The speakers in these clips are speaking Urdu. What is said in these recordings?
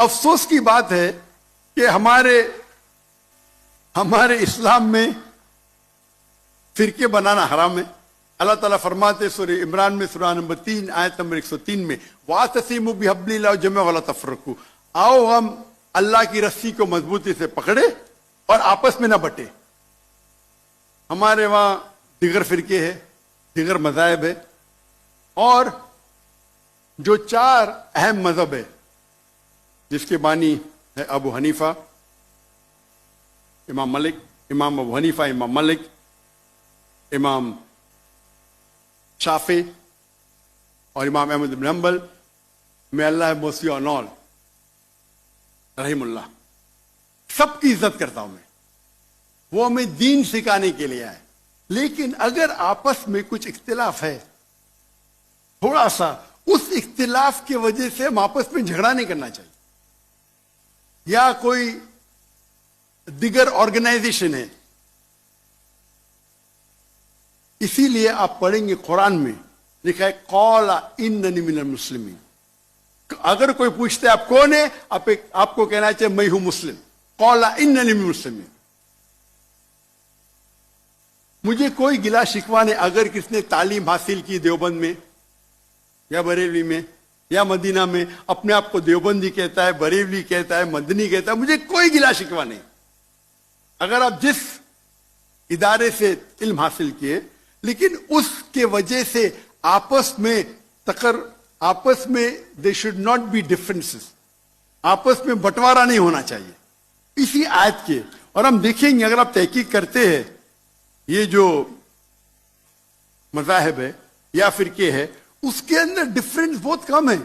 افسوس کی بات ہے کہ ہمارے اسلام میں فرقے بنانا حرام ہے. اللہ تعالیٰ فرماتے سورہ عمران میں سورہ نمبر 3 آیت نمبر 103 میں وَاعْتَصِمُوا بِحَبْلِ اللَّهِ جَمِيعًا وَلَا تَفَرَّقُوا، آؤ ہم اللہ کی رسی کو مضبوطی سے پکڑے اور آپس میں نہ بٹے. ہمارے وہاں دیگر فرقے ہیں، دیگر مذاہب ہے، اور جو 4 اہم مذہب ہے جس کے بانی ہے ابو حنیفہ، امام مالک، امام ابو حنیفہ، امام مالک، امام شافعی اور امام احمد بن حنبل، میں اللہ موسی آل رحم اللہ، سب کی عزت کرتا ہوں میں. وہ ہمیں دین سکھانے کے لیے آئے. لیکن اگر آپس میں کچھ اختلاف ہے تھوڑا سا، اس اختلاف کی وجہ سے ہم آپس میں جھگڑا نہیں کرنا چاہیے. یا کوئی دیگر آرگنائزیشن ہے، اسی لیے آپ پڑھیں گے قرآن میں لکھا ہے قال اننی من المسلمین. اگر کوئی پوچھتا ہے آپ کون ہے، آپ کو کہنا چاہیے میں ہوں مسلم. قال اننی من المسلمین. مجھے کوئی گلا شکوہ نہیں اگر کس نے تعلیم حاصل کی دیوبند میں یا بریلوی میں یا مدینہ میں، اپنے آپ کو دیوبندی کہتا ہے، بریلوی کہتا ہے، مدنی کہتا ہے، مجھے کوئی گلا شکوہ نہیں. اگر آپ جس ادارے سے علم حاصل کیے، لیکن اس کے وجہ سے آپس میں they should not be differences, آپس میں بٹوارا نہیں ہونا چاہیے اسی آیت کے. اور ہم دیکھیں گے اگر آپ تحقیق کرتے ہیں یہ جو مذاہب ہے یا فرقے ہے، اس کے اندر ڈفرینس بہت کم ہے.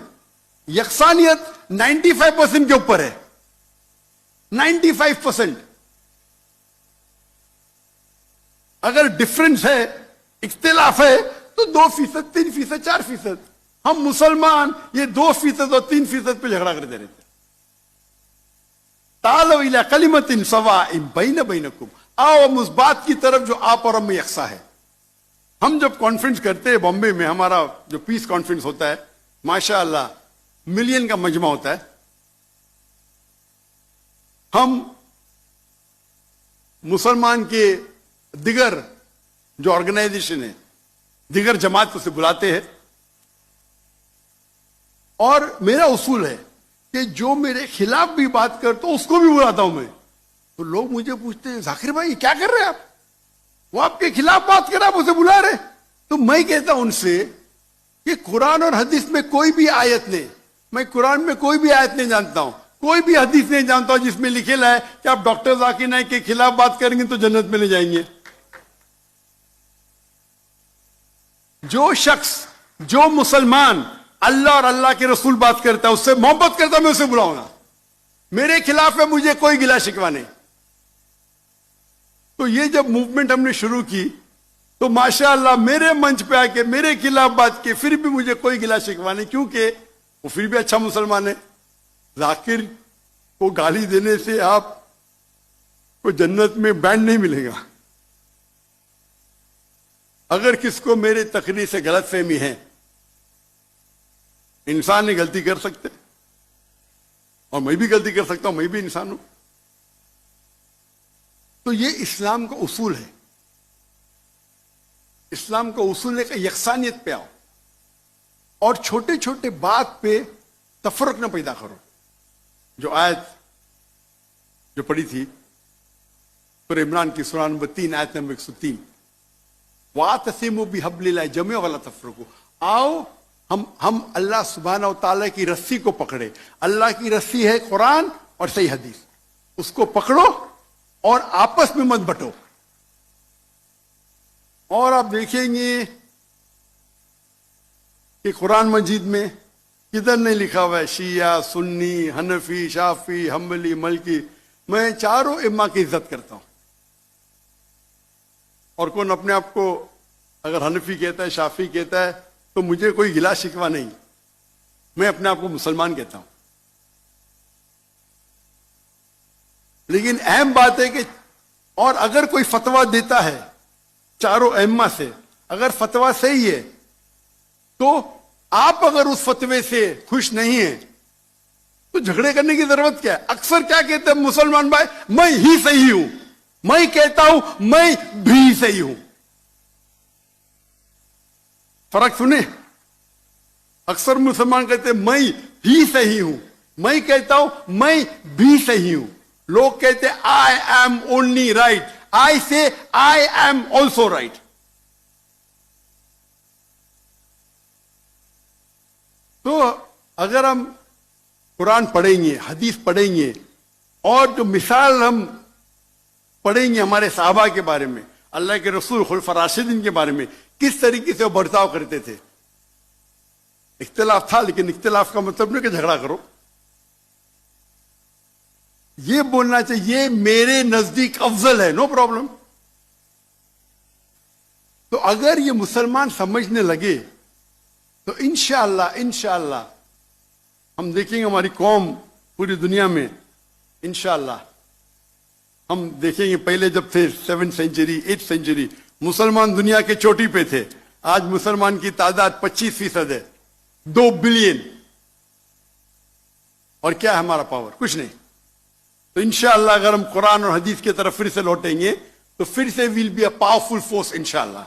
یکسانیت 95% کے اوپر ہے، 95%. اگر ڈفرینس ہے، اختلاف ہے، تو 2%، 3%، 4%. ہم مسلمان یہ 2% اور 3% پہ جھگڑا کرتے رہتے. تعالوا الی کلمۃ سواء بین بینکم، آؤ ہم اس بات کی طرف جو آپ اور ہم میں یکساں ہے. ہم جب کانفرنس کرتے ہیں بامبے میں، ہمارا جو پیس کانفرنس ہوتا ہے، ماشاء اللہ ملین کا مجمع ہوتا ہے. ہم مسلمان کے دیگر جو آرگنائزیشن ہے، دیگر جماعت کو سے بلاتے ہیں، اور میرا اصول ہے کہ جو میرے خلاف بھی بات کرتا ہوں اس کو بھی بلاتا ہوں میں. تو لوگ مجھے پوچھتے ہیں ذاکر بھائی کیا کر رہے ہیں آپ؟ وہ آپ کے خلاف بات کر رہے آپ اسے بلا رہے. تو میں کہتا ہوں ان سے کہ قرآن اور حدیث میں کوئی بھی آیت نہیں، میں قرآن میں کوئی بھی آیت نہیں جانتا ہوں، کوئی بھی حدیث نہیں جانتا ہوں جس میں لکھے ہے کہ آپ ڈاکٹر ذاکر نائک کے خلاف بات کریں گے تو جنت میں لے جائیں گے. جو شخص، جو مسلمان اللہ اور اللہ کے رسول بات کرتا ہے، اس سے محبت کرتا ہے، میں اسے بلاؤں گا. میرے خلاف ہے، مجھے کوئی گلا شکوہ نہیں. تو یہ جب موومنٹ ہم نے شروع کی تو ماشاءاللہ میرے منچ پہ آ کے میرے خلاف بات کی، پھر بھی مجھے کوئی گلا شکوہ نہیں، کیونکہ وہ پھر بھی اچھا مسلمان ہے. ذاکر کو گالی دینے سے آپ کو جنت میں بینڈ نہیں ملے گا. اگر کس کو میرے تقریر سے غلط فہمی ہے، انسان نے غلطی کر سکتے، اور میں بھی غلطی کر سکتا ہوں، میں بھی انسان ہوں. تو یہ اسلام کا اصول ہے. اسلام کا اصول ہے کہ یکسانیت پہ آؤ اور چھوٹے چھوٹے بات پہ تفرق نہ پیدا کرو. جو آیت جو پڑھی تھی سورہ عمران کی سورہ نمبر 3 آیت نمبر 103، وَاعْتَصِمُوا بِحَبْلِ اللَّهِ جَمِيعًا وَلَا تَفَرَّقُوا. آؤ ہم اللہ سبحانہ و تعالیٰ کی رسی کو پکڑے. اللہ کی رسی ہے قرآن اور صحیح حدیث، اس کو پکڑو اور آپس میں مت بٹو. اور آپ دیکھیں گے کہ قرآن مجید میں کدھر نہیں لکھا ہوا ہے شیعہ، سنی، حنفی، شافعی، حنبلی، مالکی. میں چاروں ائمہ کی عزت کرتا ہوں. اور کون اپنے آپ کو اگر حنفی کہتا ہے، شافعی کہتا ہے، تو مجھے کوئی گلا شکوہ نہیں، میں اپنے آپ کو مسلمان کہتا ہوں. لیکن اہم بات ہے کہ اور اگر کوئی فتویٰ دیتا ہے چاروں ائمہ سے، اگر فتویٰ صحیح ہے تو آپ اگر اس فتوے سے خوش نہیں ہیں تو جھگڑے کرنے کی ضرورت کیا ہے؟ اکثر کیا کہتے ہیں مسلمان بھائی، میں ہی صحیح ہوں، میں کہتا ہوں میں بھی صحیح ہوں. فرق سنیں، اکثر مسلمان کہتے ہیں میں ہی صحیح ہوں، میں کہتا ہوں میں بھی صحیح ہوں. لوگ کہتے ہیں آئی ایم اونلی رائٹ، آئی سے آئی ایم آلسو رائٹ. تو اگر ہم قرآن پڑھیں گے، حدیث پڑھیں گے، اور جو مثال ہم پڑھیں گے ہمارے صحابہ کے بارے میں، اللہ کے رسول خلفاء راشدین کے بارے میں، کس طریقے سے وہ برتاؤ کرتے تھے. اختلاف تھا، لیکن اختلاف کا مطلب نہیں کہ جھگڑا کرو. یہ بولنا چاہیے یہ میرے نزدیک افضل ہے، نو پرابلم. تو اگر یہ مسلمان سمجھنے لگے تو انشاءاللہ ہم دیکھیں گے ہماری قوم پوری دنیا میں، انشاءاللہ ہم دیکھیں گے. پہلے جب تھے 7th سینچری 8th سینچری مسلمان دنیا کے چوٹی پہ تھے، آج مسلمان کی تعداد 25% ہے، 2 بلین. اور کیا ہے ہمارا پاور؟ کچھ نہیں. تو انشاءاللہ اگر ہم قرآن اور حدیث کی طرف پھر سے لوٹیں گے تو پھر سے will be a powerful force انشاءاللہ.